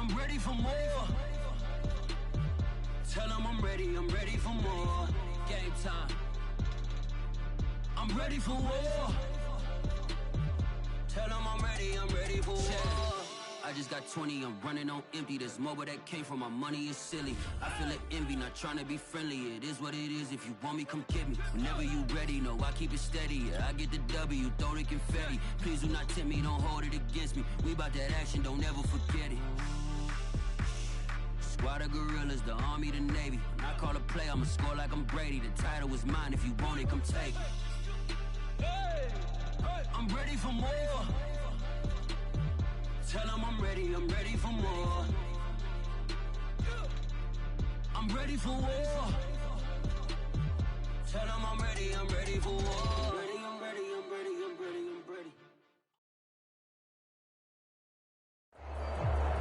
I'm ready for more. Tell them I'm ready for more. Game time. I'm ready for war. Tell them I'm ready for war. I just got 20, I'm running on empty. This mobile that came from my money is silly. I feel it envy, not trying to be friendly. It is what it is, if you want me, come get me. Whenever you ready, no, I keep it steady. Yeah, I get the W, throw the confetti. Please do not tempt me, don't hold it against me. We about that action, don't ever forget it. Squad of gorillas, the army, the navy. When I call a play, I'ma score like I'm Brady. The title is mine, if you want it, come take it. I'm ready for more. Tell them I'm ready for more. I'm ready for war. Tell them I'm ready for war. I'm ready.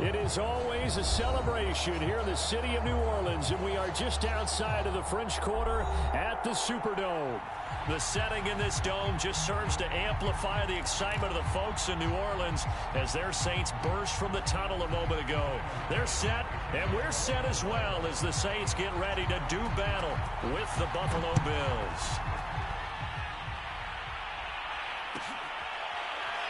It is always a celebration here in the city of New Orleans, and we are just outside of the French Quarter at the Superdome. The setting in this dome just serves to amplify the excitement of the folks in New Orleans as their Saints burst from the tunnel a moment ago. They're set, and we're set as well as the Saints get ready to do battle with the Buffalo Bills.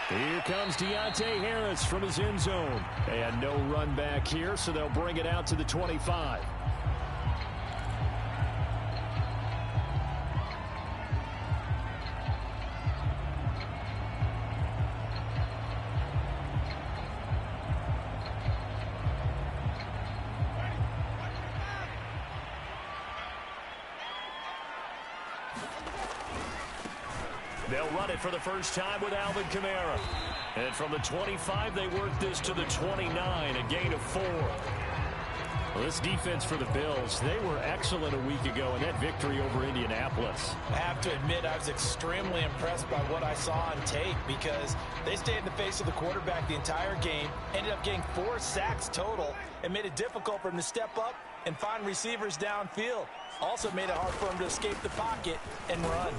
Here comes Deontay Harris from his end zone. And no run back here, so they'll bring it out to the 25. They'll run it for the first time with Alvin Kamara. And from the 25, they work this to the 29, a gain of 4. Well, this defense for the Bills, they were excellent a week ago in that victory over Indianapolis. I have to admit, I was extremely impressed by what I saw on tape because they stayed in the face of the quarterback the entire game, ended up getting 4 sacks total, and made it difficult for him to step up and find receivers downfield. Also made it hard for him to escape the pocket and run.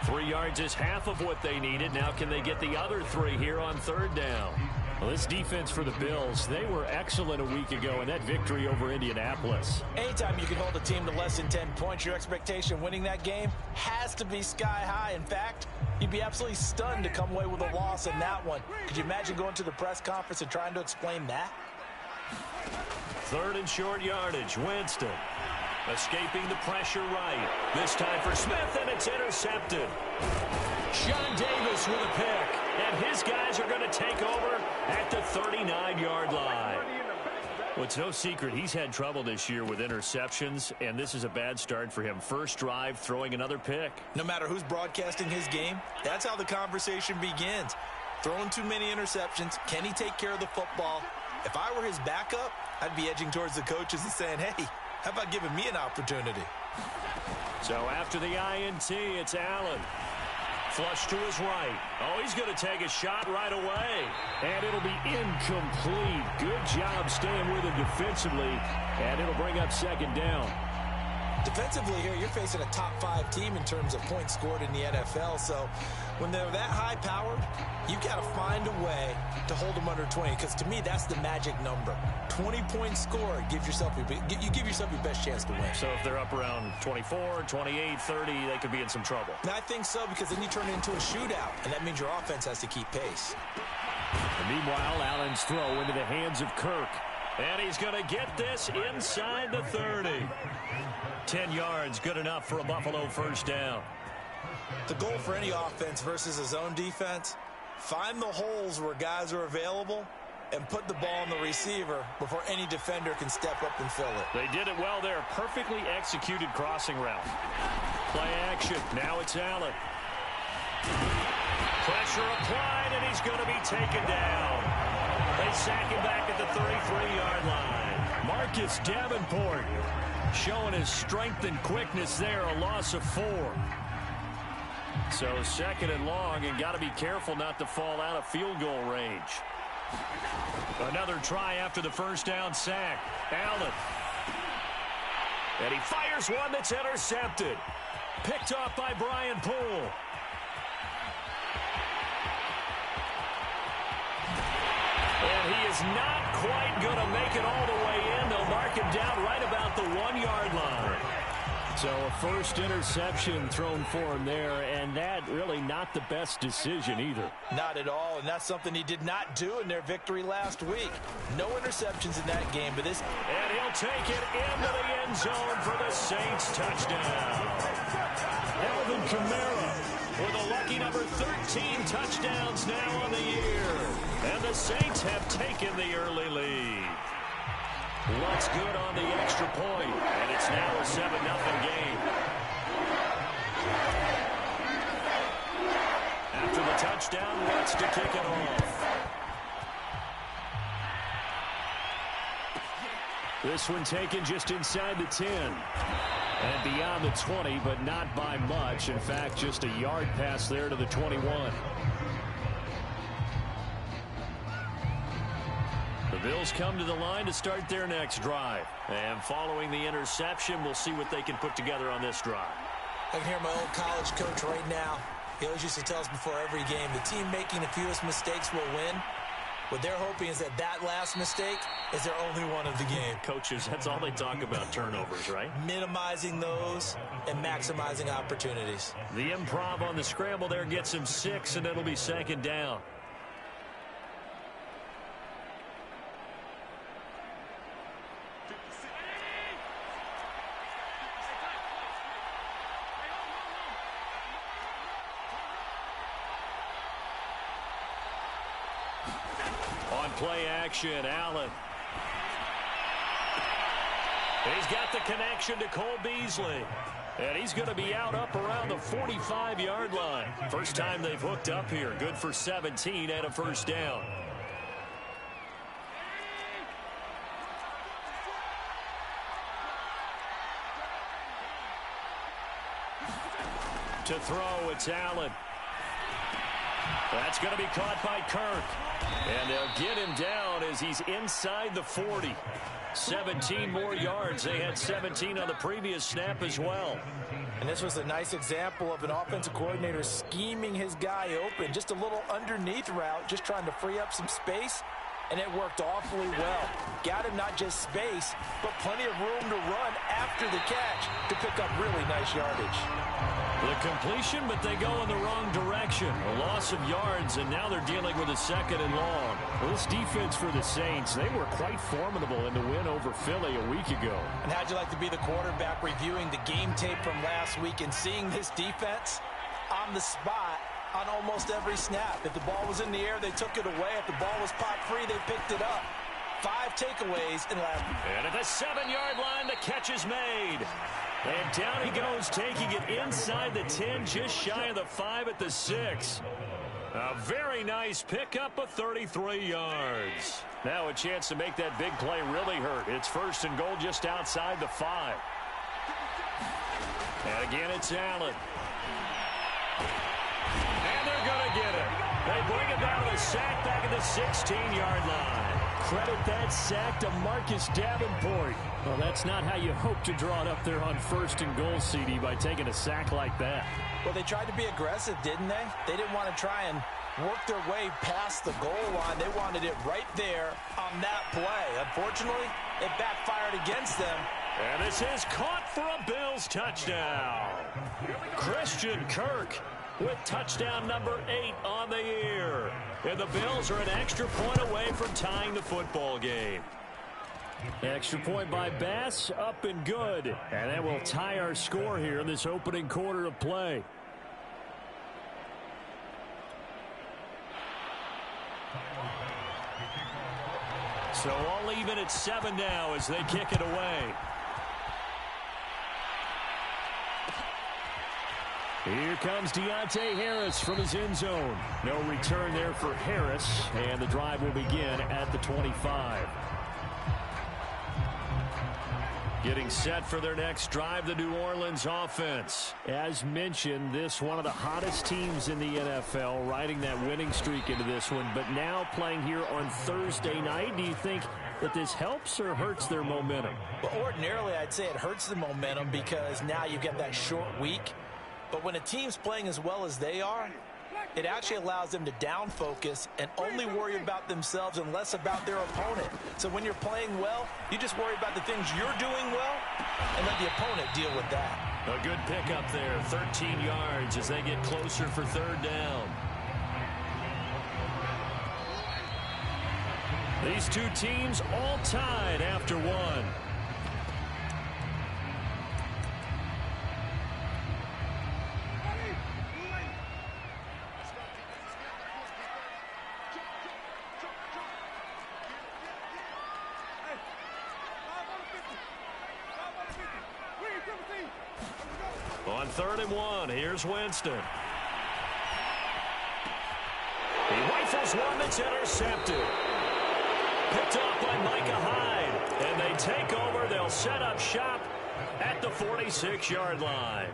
3 yards is half of what they needed. Now can they get the other 3 here on third down? Well, this defense for the Bills, they were excellent a week ago in that victory over Indianapolis. Anytime you can hold a team to less than 10 points, your expectation of winning that game has to be sky high. In fact, you'd be absolutely stunned to come away with a loss in that one. Could you imagine going to the press conference and trying to explain that? Third and short yardage, Winston. Escaping the pressure right. This time for Smith, and it's intercepted. Sean Davis with a pick, and his guys are going to take over at the 39-yard line. Well, it's no secret he's had trouble this year with interceptions, and this is a bad start for him. First drive, throwing another pick. No matter who's broadcasting his game, that's how the conversation begins. Throwing too many interceptions, can he take care of the football? If I were his backup, I'd be edging towards the coaches and saying, hey, how about giving me an opportunity? So after the INT, it's Allen. Flush to his right. Oh, he's going to take a shot right away. And it'll be incomplete. Good job staying with him defensively. And it'll bring up second down. Defensively here, you're facing a top 5 team in terms of points scored in the NFL. So when they're that high powered, you got to find a way to hold them under 20. Because to me, that's the magic number. 20 points scored, you give yourself your best chance to win. So if they're up around 24, 28, 30, they could be in some trouble. And I think so, because then you turn it into a shootout, and that means your offense has to keep pace. And meanwhile, Allen's throw into the hands of Kirk. And he's going to get this inside the 30. 10 yards, good enough for a Buffalo first down. The goal for any offense versus a zone defense, find the holes where guys are available and put the ball on the receiver before any defender can step up and fill it. They did it well there. Perfectly executed crossing route. Play action. Now it's Allen. Pressure applied, and he's going to be taken down. They sack him back at the 33-yard line. Marcus Davenport showing his strength and quickness there. A loss of 4. So second and long, and got to be careful not to fall out of field goal range. Another try after the first down sack. Allen. And he fires one that's intercepted. Picked off by Brian Poole. is not quite going to make it all the way in. They'll mark him down right about the 1-yard line. So a first interception thrown for him there, and that really not the best decision either. Not at all, and that's something he did not do in their victory last week. No interceptions in that game, but this... And he'll take it into the end zone for the Saints touchdown. Alvin Kamara with a lucky number 13 touchdowns now on the year. And the Saints have taken the early lead. Looks good on the extra point, and it's now a 7-0 game. After the touchdown, Lutz to kick it off. This one taken just inside the 10. And beyond the 20, but not by much. In fact, just a yard pass there to the 21. The Bills come to the line to start their next drive. And following the interception, we'll see what they can put together on this drive. I can hear my old college coach right now. He always used to tell us before every game, the team making the fewest mistakes will win. What they're hoping is that that last mistake is their only one of the game. Coaches, that's all they talk about, turnovers, right? Minimizing those and maximizing opportunities. The improv on the scramble there gets him 6, and it'll be second down. Play action, Allen. He's got the connection to Cole Beasley. And he's going to be out up around the 45-yard line. First time they've hooked up here. Good for 17 and a first down. To throw, it's Allen. That's going to be caught by Kirk. And they'll get him down as he's inside the 40. 17 more yards. They had 17 on the previous snap as well. And this was a nice example of an offensive coordinator scheming his guy open. Just a little underneath route, just trying to free up some space. And it worked awfully well. Got him not just space, but plenty of room to run after the catch to pick up really nice yardage. The completion, but they go in the wrong direction. A loss of yards, and now they're dealing with a second and long. Well, this defense for the Saints, they were quite formidable in the win over Philly a week ago. And how'd you like to be the quarterback reviewing the game tape from last week and seeing this defense on the spot on almost every snap? If the ball was in the air, they took it away. If the ball was popped free, they picked it up. 5 takeaways in last. And at the 7-yard line, the catch is made. And down he goes, taking it inside the 10, just shy of the 5 at the 6. A very nice pickup of 33 yards. Now a chance to make that big play really hurt. It's first and goal just outside the 5. And again, it's Allen. And they're going to get it. They bring it down with a sack back at the 16-yard line. Credit that sack to Marcus Davenport. Well, that's not how you hope to draw it up there on first and goal, CD, by taking a sack like that. Well, they tried to be aggressive, didn't they? They didn't want to try and work their way past the goal line. They wanted it right there on that play. Unfortunately, it backfired against them. And this is caught for a Bills touchdown. Christian Kirk with touchdown number 8 on the year. And the Bills are an extra point away from tying the football game. Extra point by Bass, up and good. And that will tie our score here in this opening quarter of play. So all even at 7 now as they kick it away. Here comes Deontay Harris from his end zone. No return there for Harris, and the drive will begin at the 25. Getting set for their next drive, the New Orleans offense. As mentioned, this one of the hottest teams in the NFL, riding that winning streak into this one, but now playing here on Thursday night. Do you think that this helps or hurts their momentum? Well, ordinarily, I'd say it hurts the momentum because now you get that short week. But when a team's playing as well as they are, it actually allows them to down focus and only worry about themselves and less about their opponent. So when you're playing well, you just worry about the things you're doing well and let the opponent deal with that. A good pickup there, 13 yards as they get closer for third down. These two teams all tied after one. On 3rd and 1, here's Winston. He rifles one that's intercepted. Picked off by Micah Hyde. And they take over. They'll set up shop at the 46-yard line.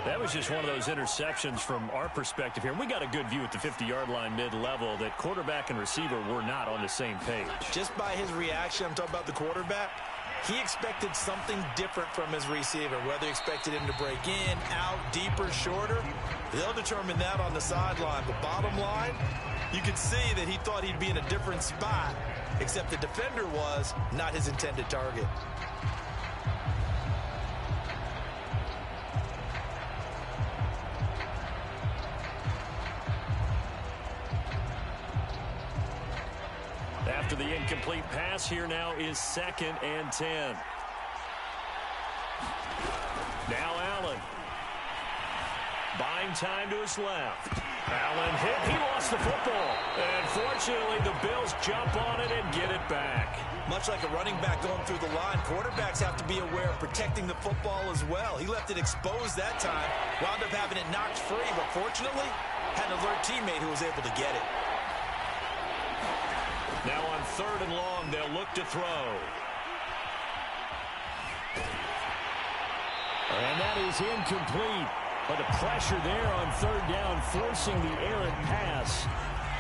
That was just one of those interceptions from our perspective here. We got a good view at the 50-yard line mid-level that quarterback and receiver were not on the same page. Just by his reaction, I'm talking about the quarterback, he expected something different from his receiver, whether he expected him to break in, out, deeper, shorter. They'll determine that on the sideline. But bottom line, you could see that he thought he'd be in a different spot, except the defender was not his intended target. After the incomplete pass, here now is 2nd and 10. Now Allen. Buying time to his left. Allen hit. He lost the football. And fortunately, the Bills jump on it and get it back. Much like a running back going through the line, quarterbacks have to be aware of protecting the football as well. He left it exposed that time. Wound up having it knocked free, but fortunately, had an alert teammate who was able to get it. Now on 3rd and long, they'll look to throw. And that is incomplete. But the pressure there on 3rd down, forcing the errant pass.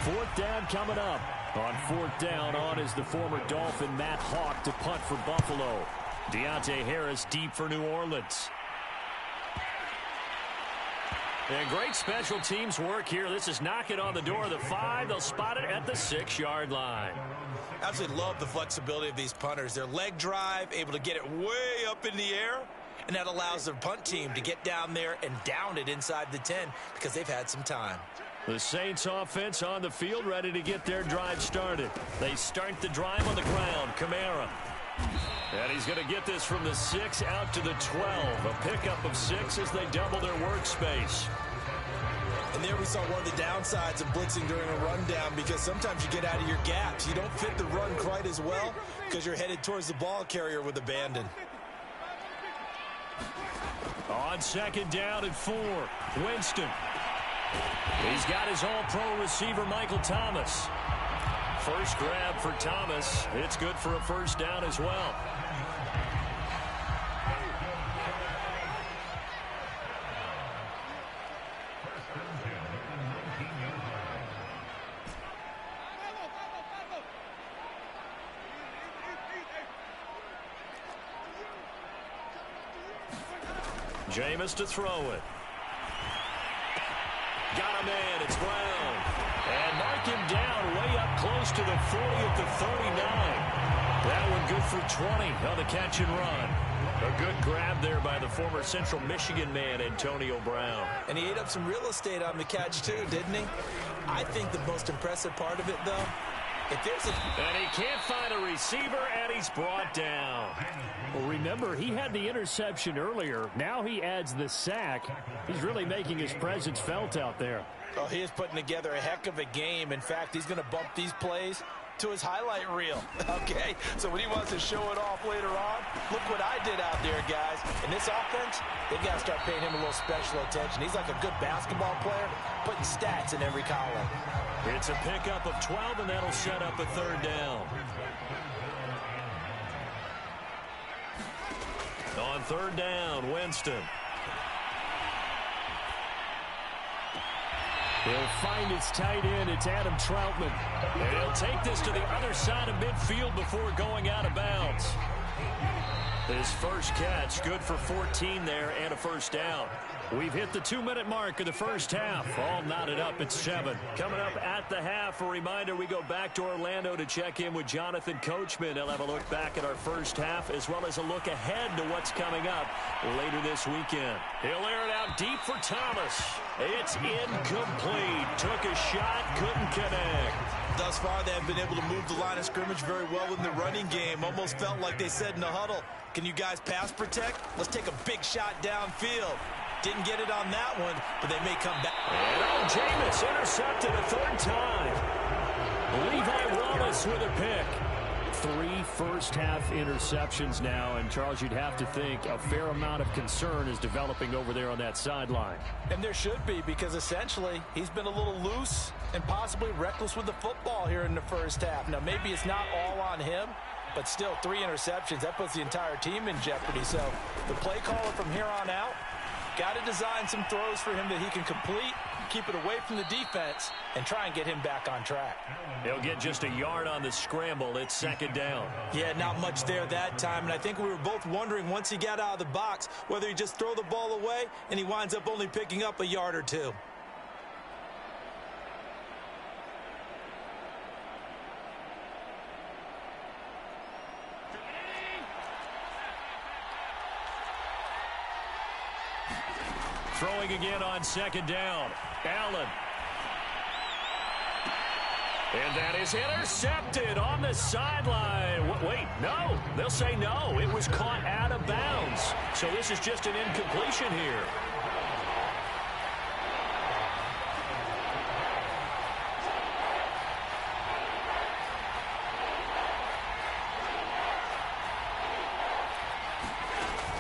4th down coming up. On 4th down, on is the former Dolphin Matt Hawk to punt for Buffalo. Deontay Harris deep for New Orleans. And great special teams work here. This is knocking on the door of the 5. They'll spot it at the 6-yard line. Absolutely love the flexibility of these punters. Their leg drive, able to get it way up in the air, and that allows their punt team to get down there and down it inside the 10 because they've had some time. The Saints offense on the field, ready to get their drive started. They start the drive on the ground. Kamara. And he's going to get this from the 6 out to the 12. A pickup of 6 as they double their workspace. And there we saw one of the downsides of blitzing during a rundown, because sometimes you get out of your gaps. You don't fit the run quite as well because you're headed towards the ball carrier with abandon. On 2nd down and 4, Winston. He's got his all-pro receiver, Michael Thomas. First grab for Thomas. It's good for a 1st down as well. Jameis to throw it. Got a man. It's Brown. And mark him down way up close to the 40 at the 39. That one good for 20 on the catch and run. A good grab there by the former Central Michigan man, Antonio Brown. And he ate up some real estate on the catch too, didn't he? I think the most impressive part of it, though, if there's and he can't find a receiver, and he's brought down. Well, remember, he had the interception earlier. Now he adds the sack. He's really making his presence felt out there. Oh, he is putting together a heck of a game. In fact, he's going to bump these plays to his highlight reel. Okay, so when he wants to show it off later on, look what I did out there, guys. In this offense, they've got to start paying him a little special attention. He's like a good basketball player, putting stats in every column. It's a pickup of 12, and that'll set up a 3rd down. On 3rd down, Winston. He'll find his tight end. It's Adam Troutman. And he'll take this to the other side of midfield before going out of bounds. His first catch, good for 14 there and a 1st down. We've hit the 2-minute mark of the first half. All knotted up at 7. Coming up at the half, a reminder we go back to Orlando to check in with Jonathan Coachman. He'll have a look back at our first half as well as a look ahead to what's coming up later this weekend. He'll air it out deep for Thomas. It's incomplete. Took a shot, couldn't connect. Thus far, they have been able to move the line of scrimmage very well in the running game. Almost felt like they said in the huddle, can you guys pass protect? Let's take a big shot downfield. Didn't get it on that one, but they may come back. And Jameis intercepted a third time. Levi Wallace with a pick. 3 first-half interceptions now, and Charles, you'd have to think a fair amount of concern is developing over there on that sideline. And there should be, because essentially he's been a little loose and possibly reckless with the football here in the first half. Now, maybe it's not all on him, but still 3 interceptions. That puts the entire team in jeopardy. So the play caller from here on out got to design some throws for him that he can complete, keep it away from the defense, and try and get him back on track. He'll get just a yard on the scramble. It's second down. Yeah, not much there that time, and I think we were both wondering once he got out of the box whether he just throw the ball away and he winds up only picking up a yard or 2. Throwing again on second down. Allen. And that is intercepted on the sideline. Wait, no. They'll say no. It was caught out of bounds. So this is just an incompletion here.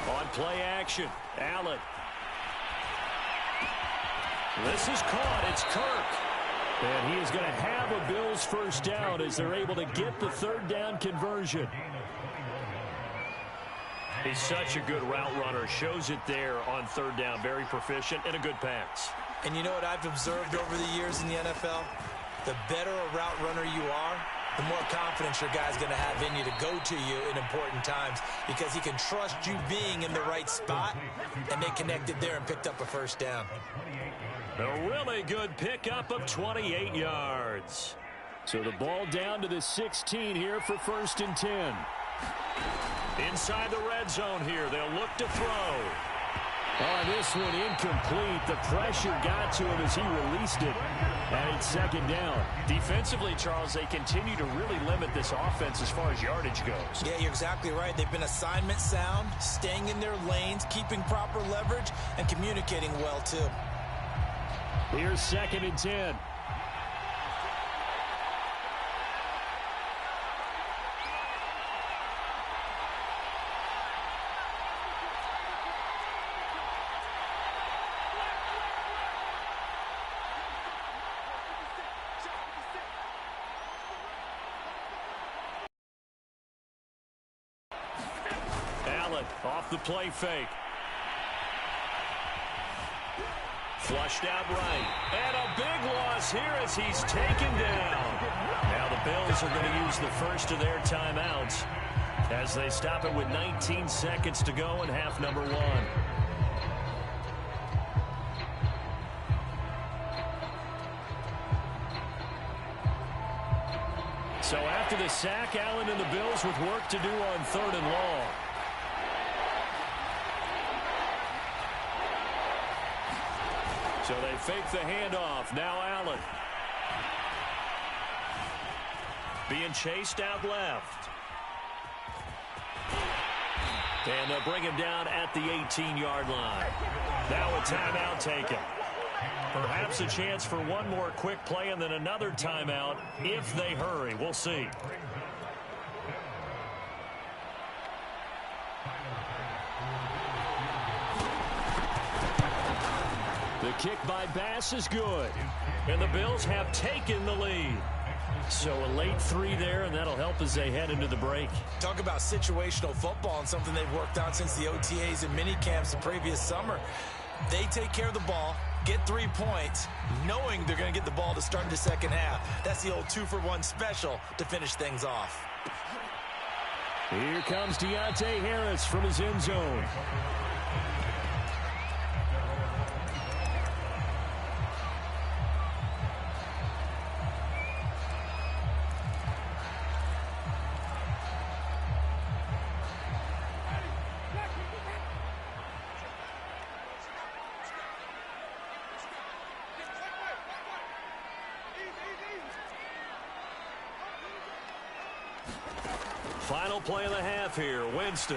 On play action, Allen. This is caught. It's Kirk. And he is going to have a Bills first down as they're able to get the third down conversion. He's such a good route runner. Shows it there on third down. Very proficient and a good pass. And you know what I've observed over the years in the NFL? The better a route runner you are, the more confidence your guy's going to have in you to go to you in important times because he can trust you being in the right spot, and they connected there and picked up a first down. A really good pickup of 28 yards. So the ball down to the 16 here for 1st and 10. Inside the red zone here. They'll look to throw. Oh, this one incomplete. The pressure got to him as he released it. And it's second down. Defensively, Charles, they continue to really limit this offense as far as yardage goes. Yeah, you're exactly right. They've been assignment sound, staying in their lanes, keeping proper leverage, and communicating well, too. Here's 2nd and 10. Allen off the play fake. Flushed out right. And a big loss here as he's taken down. Now the Bills are going to use the first of their timeouts as they stop it with 19 seconds to go in half number 1. So after the sack, Allen and the Bills with work to do on 3rd and long. So they fake the handoff. Now Allen. Being chased out left. And they'll bring him down at the 18-yard line. Now a timeout taken. Perhaps a chance for one more quick play and then another timeout if they hurry. We'll see. The kick by Bass is good. And the Bills have taken the lead. So a late 3 there, and that'll help as they head into the break. Talk about situational football and something they've worked on since the OTAs and mini camps the previous summer. They take care of the ball, get 3 points, knowing they're going to get the ball to start the second half. That's the old 2-for-1 special to finish things off. Here comes Deontay Harris from his end zone. Final play of the half here, Winston.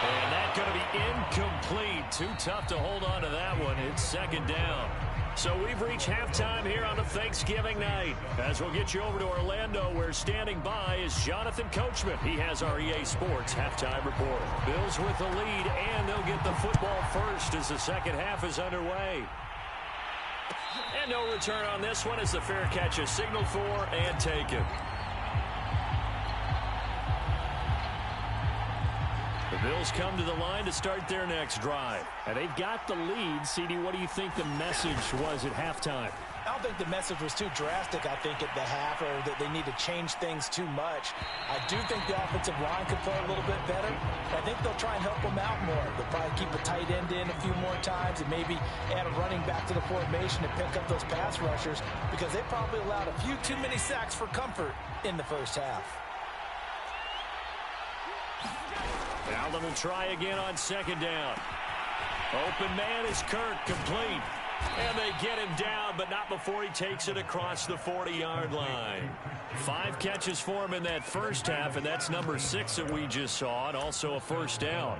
And that's going to be incomplete. Too tough to hold on to that one. It's second down. So we've reached halftime here on a Thanksgiving night. As we'll get you over to Orlando, where standing by is Jonathan Coachman. He has our EA Sports halftime report. Bills with the lead, and they'll get the football first as the second half is underway. And no return on this one as the fair catch is signaled for and taken. The Bills come to the line to start their next drive. And they've got the lead. CD, what do you think the message was at halftime? I don't think the message was too drastic, I think, at the half, or that they need to change things too much. I do think the offensive line could play a little bit better. I think they'll try and help them out more. They'll probably keep a tight end in a few more times and maybe add a running back to the formation to pick up those pass rushers, because they probably allowed a few too many sacks for comfort in the first half. Allen will try again on second down. Open man is Kirk, complete. And they get him down, but not before he takes it across the 40-yard line. 5 catches for him in that first half, and that's number 6 that we just saw, and also a first down.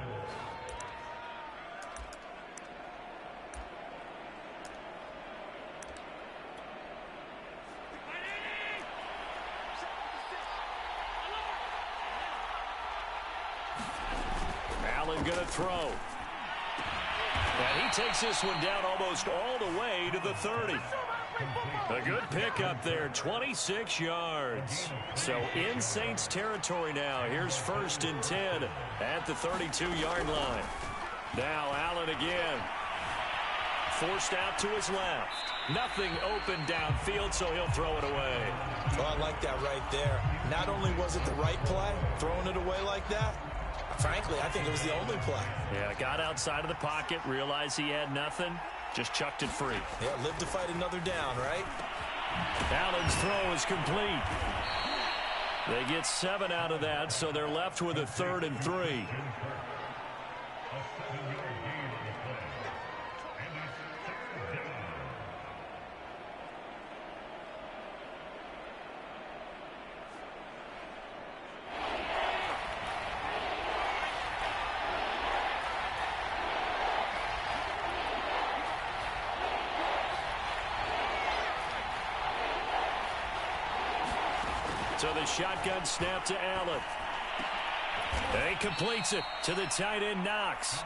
Allen going to throw. And he takes this one down almost all the way to the 30. A good pickup there, 26 yards. So in Saints territory now. Here's 1st and 10 at the 32-yard line. Now Allen again. Forced out to his left. Nothing open downfield, so he'll throw it away. Well, I like that right there. Not only was it the right play, throwing it away like that, frankly, I think it was the only play. Yeah, got outside of the pocket, realized he had nothing, just chucked it free. Yeah, live to fight another down, right? Allen's throw is complete. They get 7 out of that, so they're left with a 3rd and 3. So the shotgun snap to Allen. And he completes it to the tight end, Knox.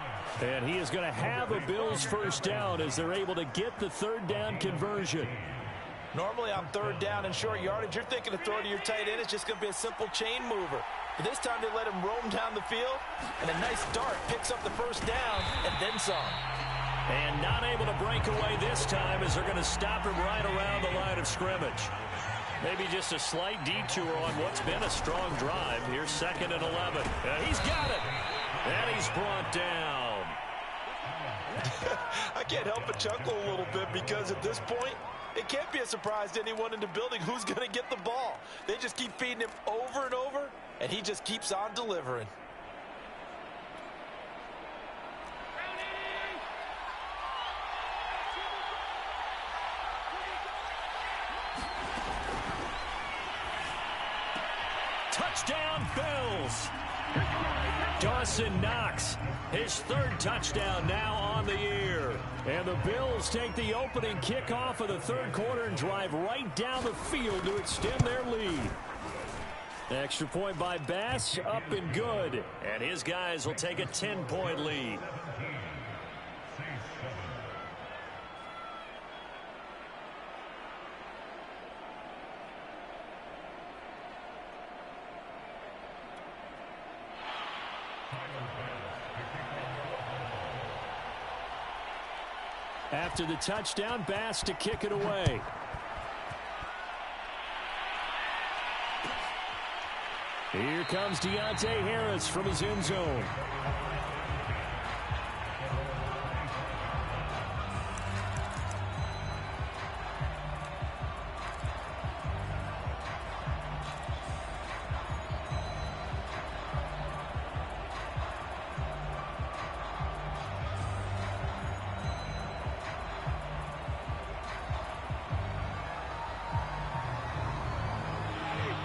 And he is going to have a Bills first down as they're able to get the 3rd down conversion. Normally on 3rd down and short yardage, you're thinking to throw to your tight end. It's just going to be a simple chain mover. But this time they let him roam down the field, and a nice dart picks up the first down and then some. And not able to break away this time as they're going to stop him right around the line of scrimmage. Maybe just a slight detour on what's been a strong drive. Here's 2nd and 11. And he's got it. And he's brought down. I can't help but chuckle a little bit, because at this point, it can't be a surprise to anyone in the building who's going to get the ball. They just keep feeding him over and over, and he just keeps on delivering. Touchdown, Bills. Dawson Knox, his 3rd touchdown now on the year. And the Bills take the opening kickoff of the 3rd quarter and drive right down the field to extend their lead. Extra point by Bass, up and good. And his guys will take a 10-point lead. After the touchdown, Bass to kick it away. Here comes Deontay Harris from his end zone.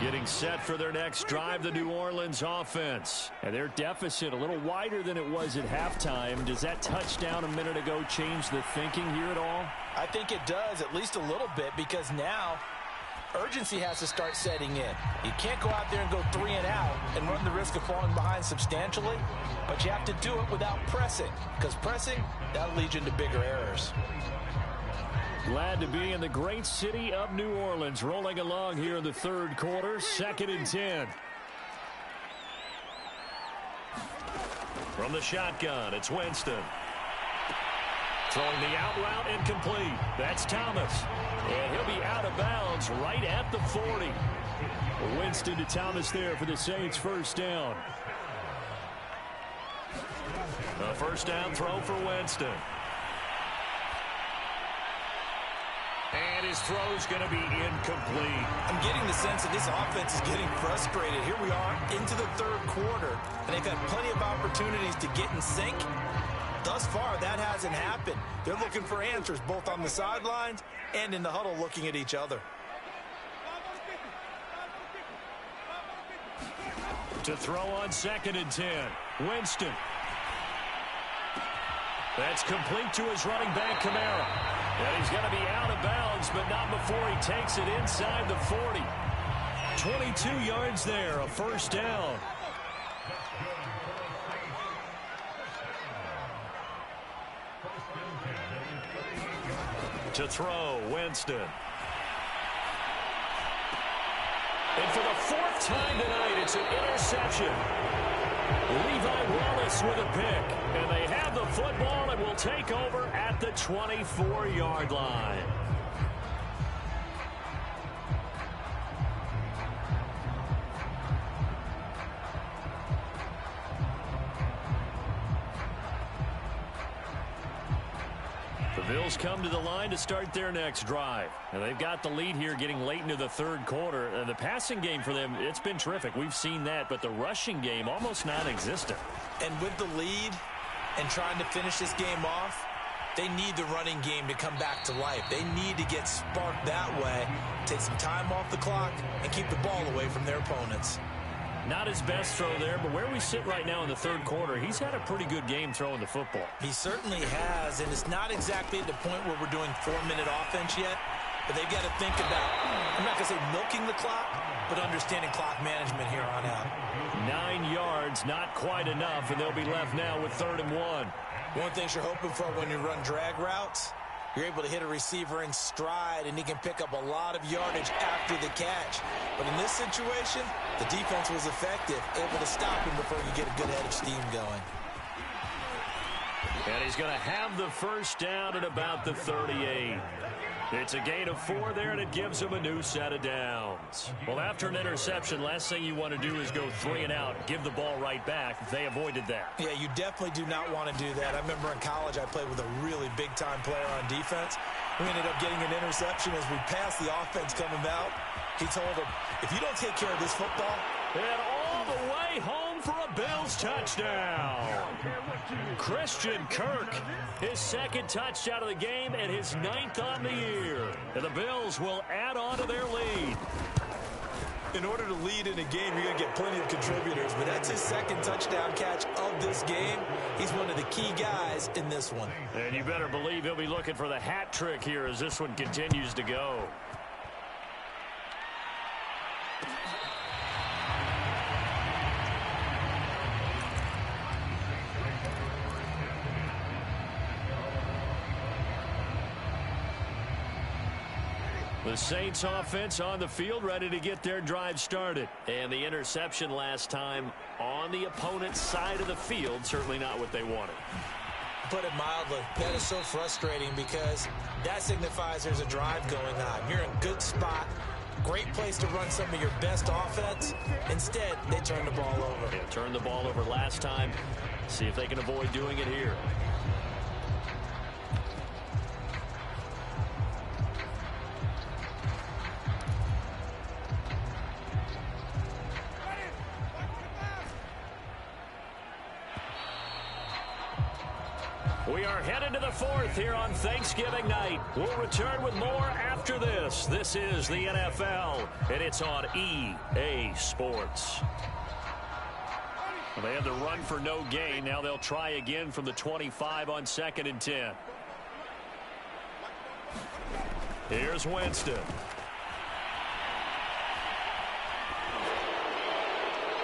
Getting set for their next drive, the New Orleans offense. And their deficit a little wider than it was at halftime. Does that touchdown a minute ago change the thinking here at all? I think it does, at least a little bit, because now urgency has to start setting in. You can't go out there and go 3 and out and run the risk of falling behind substantially, but you have to do it without pressing, because pressing, that'll lead you into bigger errors. Glad to be in the great city of New Orleans, rolling along here in the third quarter, 2nd and 10. From the shotgun, it's Winston. Throwing the out route incomplete. That's Thomas. And he'll be out of bounds right at the 40. Winston to Thomas there for the Saints' first down. A first down throw for Winston. And his throw's going to be incomplete. I'm getting the sense that this offense is getting frustrated. Here we are into the third quarter, and they've had plenty of opportunities to get in sync. Thus far, that hasn't happened. They're looking for answers both on the sidelines and in the huddle looking at each other. To throw on 2nd and 10. Winston. That's complete to his running back, Kamara. And he's going to be out of bounds, but not before he takes it inside the 40. 22 yards there, a first down. To throw, Winston. And for the 4th time tonight, it's an interception. Levi Wallace with a pick. And they have the football and will take over at the 24-yard line. The Bills come to the line to start their next drive. And they've got the lead here getting late into the third quarter. And the passing game for them, it's been terrific. We've seen that, but the rushing game almost non-existent. And with the lead and trying to finish this game off, they need the running game to come back to life. They need to get sparked that way, take some time off the clock, and keep the ball away from their opponents. Not his best throw there, but where we sit right now in the third quarter, he's had a pretty good game throwing the football. He certainly has, and it's not exactly at the point where we're doing 4-minute offense yet, but they've got to think about, I'm not going to say milking the clock, but understanding clock management here on out. 9 yards, not quite enough, and they'll be left now with 3rd and 1. One thing you're hoping for when you run drag routes, you're able to hit a receiver in stride, and he can pick up a lot of yardage after the catch. But in this situation, the defense was effective, able to stop him before you get a good head of steam going. And he's going to have the first down at about the 38. It's a gain of 4 there, and it gives him a new set of downs. Well, after an interception, last thing you want to do is go 3 and out, give the ball right back. They avoided that. Yeah, you definitely do not want to do that. I remember in college I played with a really big-time player on defense. We ended up getting an interception as we passed the offense coming out. He told him, if you don't take care of this football, and all the way home for a Bills touchdown. Christian Kirk, his 2nd touchdown of the game and his 9th on the year. And the Bills will add on to their lead. In order to lead in a game, you're going to get plenty of contributors, but that's his 2nd touchdown catch of this game. He's one of the key guys in this one. And you better believe he'll be looking for the hat trick here as this one continues to go. The Saints offense on the field, ready to get their drive started. And the interception last time on the opponent's side of the field, certainly not what they wanted. Put it mildly, that is so frustrating because that signifies there's a drive going on. You're in a good spot, great place to run some of your best offense. Instead, they turn the ball over. Yeah, turned the ball over last time. See if they can avoid doing it here. We are headed to the fourth here on Thanksgiving night. We'll return with more after this. This is the NFL, and it's on EA Sports. Well, they had the run for no gain. Now they'll try again from the 25 on 2nd and 10. Here's Winston.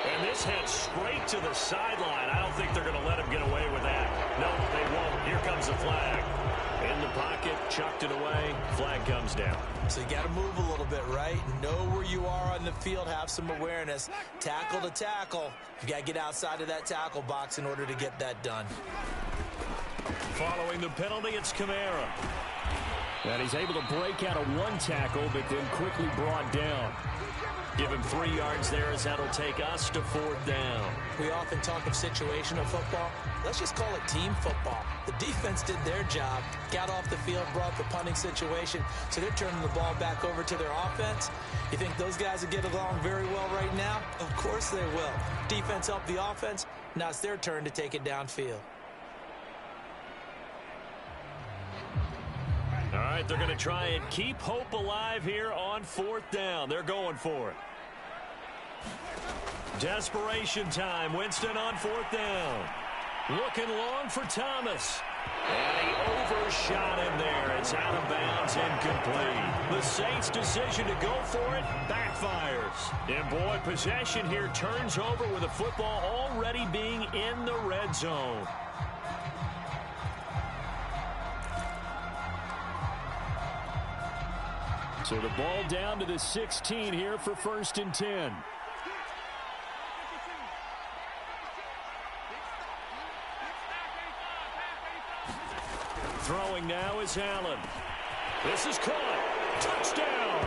And this heads straight to the sideline. I don't think they're going to let him get away with that. No, they won't. Here comes the flag. In the pocket, chucked it away. Flag comes down. So you got to move a little bit, right? Know where you are on the field. Have some awareness. Tackle to tackle. You got to get outside of that tackle box in order to get that done. Following the penalty, it's Kamara. And he's able to break out of one tackle, but then quickly brought down. Give him 3 yards there as that'll take us to 4th down. We often talk of situational football. Let's just call it team football. The defense did their job, got off the field, brought the punting situation, so they're turning the ball back over to their offense. You think those guys will get along very well right now? Of course they will. Defense helped the offense. Now it's their turn to take it downfield. All right, they're going to try and keep hope alive here on 4th down. They're going for it. Desperation time. Winston on 4th down. Looking long for Thomas. And he overshot him there. It's out of bounds, incomplete. The Saints' decision to go for it backfires. And boy, possession here turns over with the football already being in the red zone. So the ball down to the 16 here for 1st and 10. Throwing now is Allen. This is caught. Touchdown.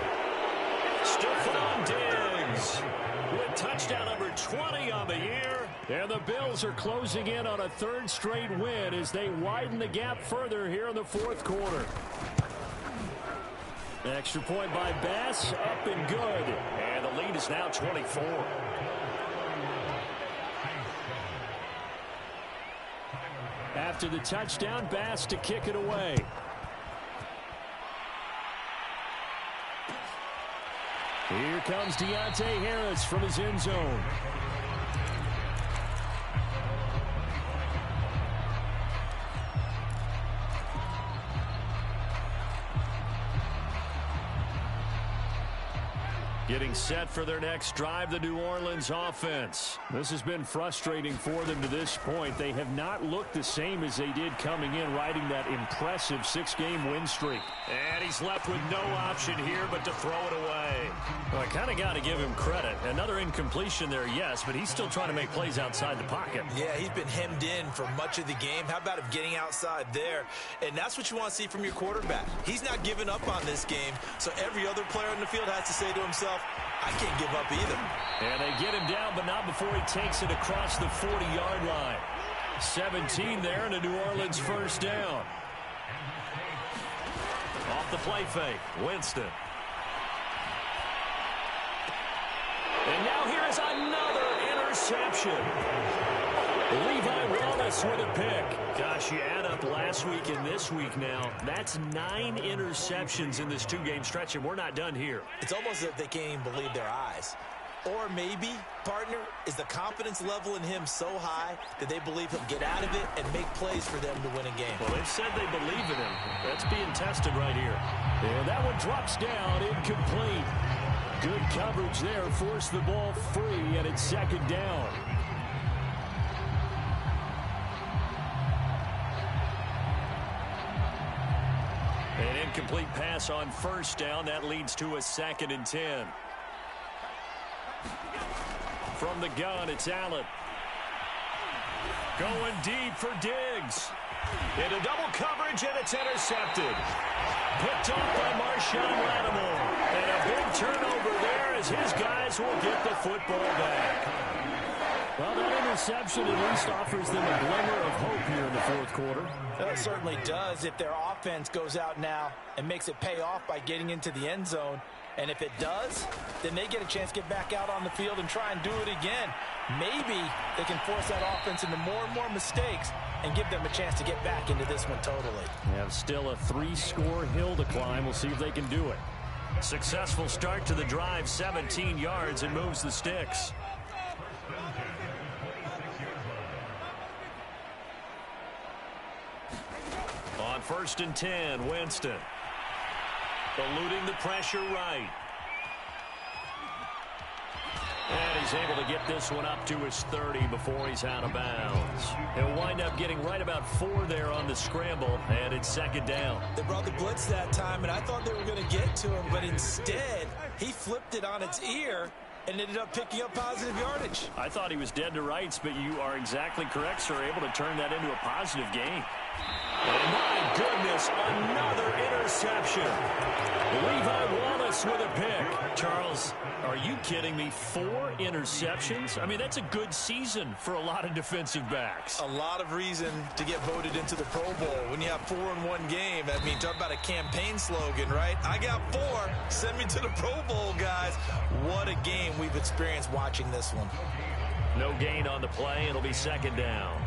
Stephon Diggs with touchdown number 20 on the year. And the Bills are closing in on a 3rd straight win as they widen the gap further here in the 4th quarter. Extra point by Bass, up and good. And the lead is now 24. After the touchdown, Bass to kick it away. Here comes Deontay Harris from his end zone. Getting set for their next drive, the New Orleans offense. This has been frustrating for them to this point. They have not looked the same as they did coming in, riding that impressive 6-game win streak. And he's left with no option here but to throw it away. Well, I kind of got to give him credit. Another incompletion there, yes, but he's still trying to make plays outside the pocket. Yeah, he's been hemmed in for much of the game. How about him getting outside there? And that's what you want to see from your quarterback. He's not giving up on this game, so every other player in the field has to say to himself, I can't give up either. And they get him down, but not before he takes it across the 40-yard line. 17 there and a New Orleans 1st down. Off the play fake, Winston. And now here is another interception. Levi Wallace with a pick. Gosh, you add up last week and this week now. That's 9 interceptions in this 2-game stretch, and we're not done here. It's almost as if they can't even believe their eyes. Or maybe, partner, is the confidence level in him so high that they believe he'll get out of it and make plays for them to win a game. Well, they've said they believe in him. That's being tested right here. And that one drops down, incomplete. Good coverage there, forced the ball free, and it's 2nd down. An incomplete pass on 1st down. That leads to a 2nd and 10. From the gun, it's Allen. Going deep for Diggs. Into double coverage, and it's intercepted. Picked off by Marshawn Lattimore. And a big turnover there as his guys will get the football back. Well, that interception at least offers them a glimmer of hope here in the 4th quarter. That certainly does if their offense goes out now and makes it pay off by getting into the end zone. And if it does, then they get a chance to get back out on the field and try and do it again. Maybe they can force that offense into more and more mistakes and give them a chance to get back into this one totally. They have still a 3-score hill to climb. We'll see if they can do it. Successful start to the drive, 17 yards, and moves the sticks. On 1st and 10, Winston. Eluding the pressure right. And he's able to get this one up to his 30 before he's out of bounds. He'll wind up getting right about 4 there on the scramble, and it's 2nd down. They brought the blitz that time, and I thought they were going to get to him, but instead, he flipped it on its ear and ended up picking up positive yardage. I thought he was dead to rights, but you are exactly correct, sir, able to turn that into a positive gain. And my goodness, another interception. Levi Wallace with a pick. Charles, are you kidding me? 4 interceptions? I mean, that's a good season for a lot of defensive backs. A lot of reason to get voted into the Pro Bowl when you have 4 in one game. I mean, talk about a campaign slogan, right? I got 4. Send me to the Pro Bowl, guys. What a game we've experienced watching this one. No gain on the play. It'll be 2nd down.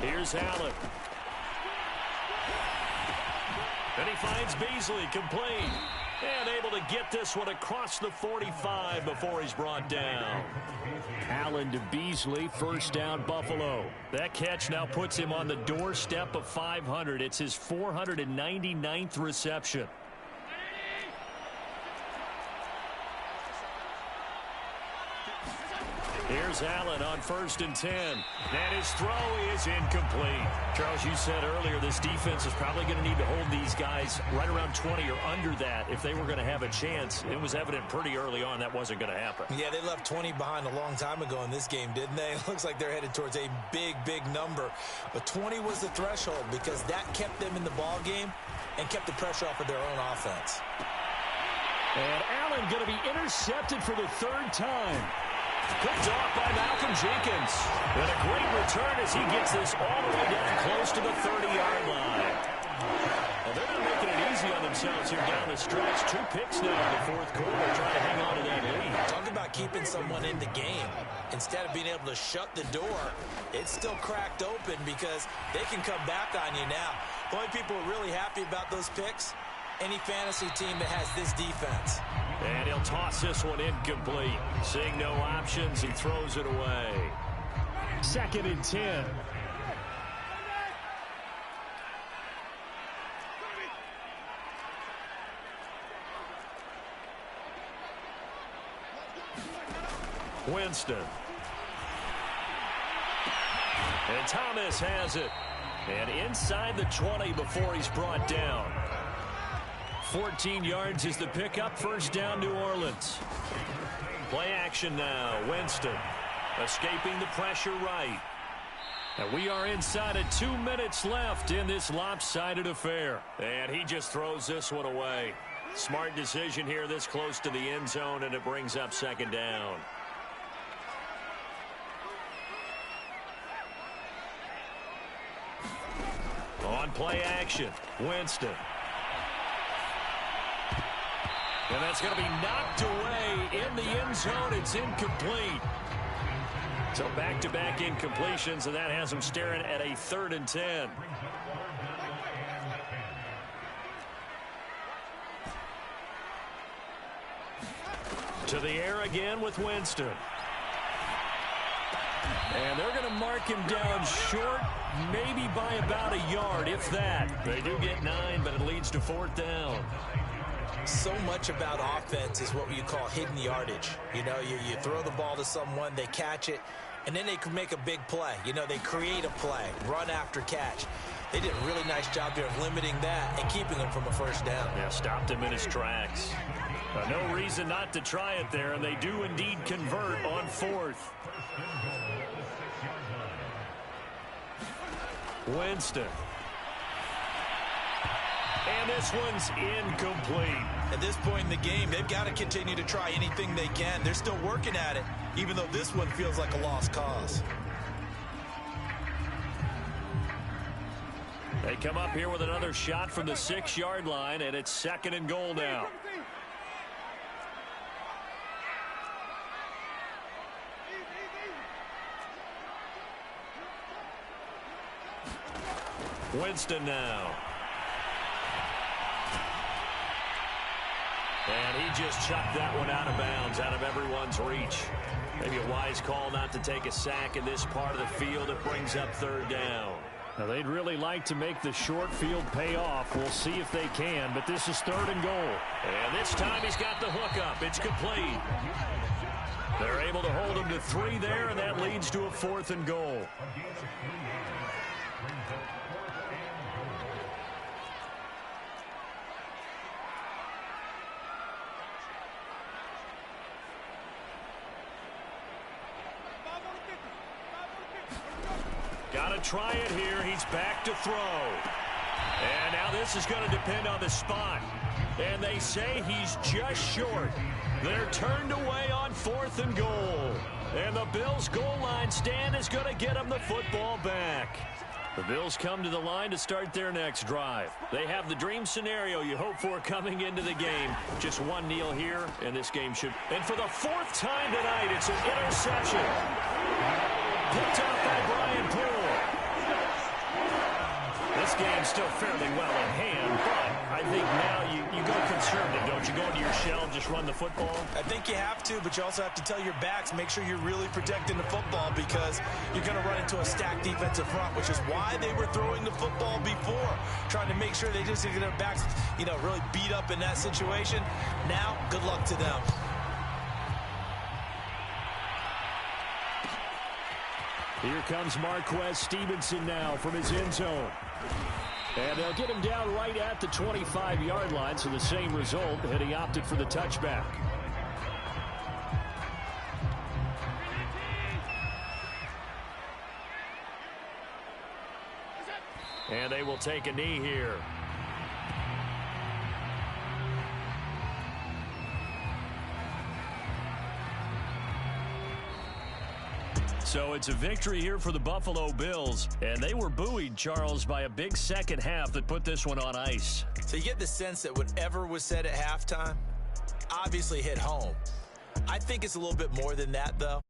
Here's Allen. And he finds Beasley complete. And able to get this one across the 45 before he's brought down. Allen to Beasley, 1st down Buffalo. That catch now puts him on the doorstep of 500. It's his 499th reception. Here's Allen on 1st and 10. And his throw is incomplete. Charles, you said earlier this defense is probably going to need to hold these guys right around 20 or under that if they were going to have a chance. It was evident pretty early on that wasn't going to happen. Yeah, they left 20 behind a long time ago in this game, didn't they? It looks like they're headed towards a big, big number. But 20 was the threshold because that kept them in the ball game and kept the pressure off of their own offense. And Allen going to be intercepted for the 3rd time. Picked off by Malcolm Jenkins. And a great return as he gets this all the way down close to the 30-yard line. Well, they're not making it easy on themselves here down the stretch. 2 picks now in the 4th quarter trying to hang on to that lead. Talk about keeping someone in the game. Instead of being able to shut the door, it's still cracked open because they can come back on you now. The only people who are really happy about those picks, any fantasy team that has this defense. And he'll toss this one incomplete. Seeing no options, he throws it away. 2nd and 10. Winston. And Thomas has it. And inside the 20 before he's brought down. 14 yards is the pickup. 1st down, New Orleans. Play action now. Winston escaping the pressure right. And we are inside of 2 minutes left in this lopsided affair. And he just throws this one away. Smart decision here this close to the end zone, and it brings up 2nd down. On play action, Winston. And that's going to be knocked away in the end zone. It's incomplete. So back-to-back incompletions, and that has him staring at a 3rd and 10. To the air again with Winston. And they're going to mark him down short, maybe by about a yard, if that. They do get 9, but it leads to 4th down. So much about offense is what you call hidden yardage. You know, you throw the ball to someone, they catch it, and then they can make a big play. You know, they create a play, run after catch. They did a really nice job there of limiting that and keeping him from a 1st down. Yeah, stopped him in his tracks. No reason not to try it there, and they do indeed convert on 4th. Winston. And this one's incomplete. At this point in the game, they've got to continue to try anything they can. They're still working at it, even though this one feels like a lost cause. They come up here with another shot from the 6-yard line, and it's 2nd and goal now. Winston now. And he just chucked that one out of bounds, out of everyone's reach. Maybe a wise call not to take a sack in this part of the field. It brings up third down. Now, they'd really like to make the short field pay off. We'll see if they can, but this is third and goal. And this time he's got the hook up. It's complete. They're able to hold him to 3 there, and that leads to a 4th and goal. Got to try it here. He's back to throw. And now this is going to depend on the spot. And they say he's just short. They're turned away on 4th and goal. And the Bills' goal line stand is going to get them the football back. The Bills come to the line to start their next drive. They have the dream scenario you hope for coming into the game. Just one kneel here, and this game should... And for the 4th time tonight, it's an interception. Picked up by Brian Poole. This game's still fairly well in hand, but I think now you go conservative, don't you? Go into your shell and just run the football? I think you have to, but you also have to tell your backs, make sure you're really protecting the football because you're going to run into a stacked defensive front, which is why they were throwing the football before, trying to make sure they just get their backs, really beat up in that situation. Now, good luck to them. Here comes Marquez Stevenson now from his end zone. And they'll get him down right at the 25-yard line, so the same result, and he opted for the touchback. And they will take a knee here. So it's a victory here for the Buffalo Bills. And they were buoyed, Charles, by a big second half that put this one on ice. So you get the sense that whatever was said at halftime obviously hit home. I think it's a little bit more than that, though.